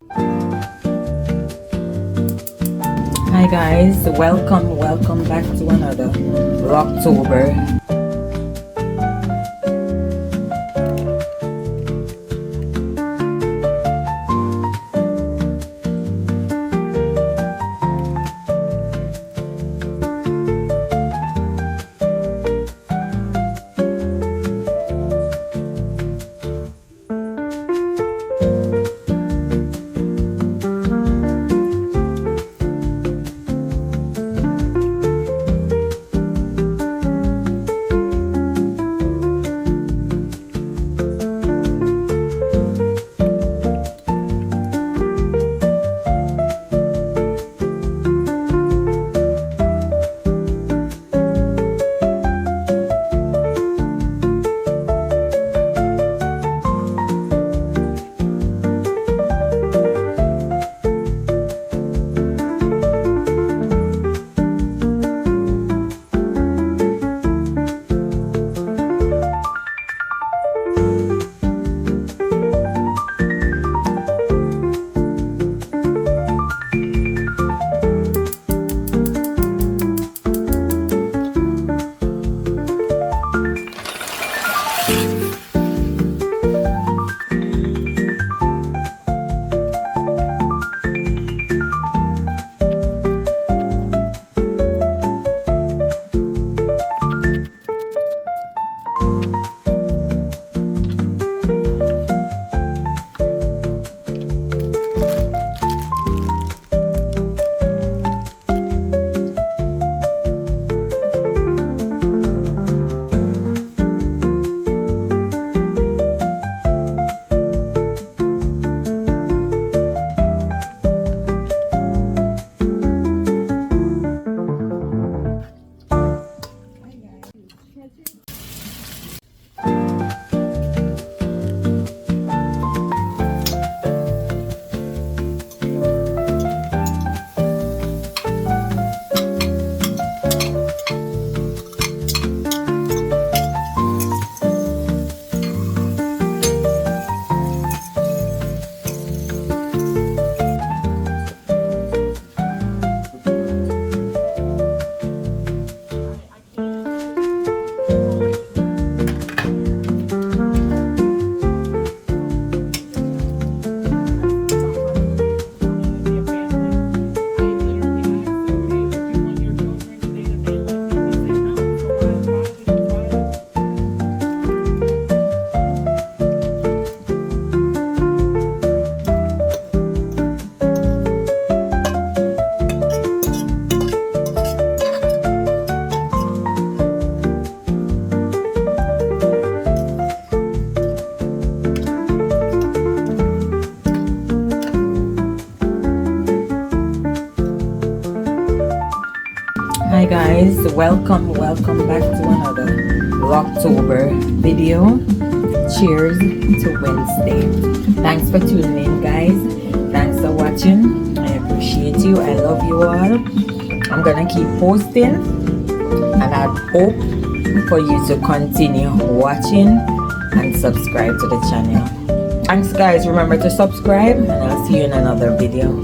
Hi guys, welcome back to another Vlogtober. Hi guys, welcome back to another Vlogtober video. Cheers to Wednesday. Thanks for tuning in guys. Thanks for watching. I appreciate you. I love you all. I'm gonna keep posting and I hope for you to continue watching and subscribe to the channel. Thanks guys. Remember to subscribe and I'll see you in another video.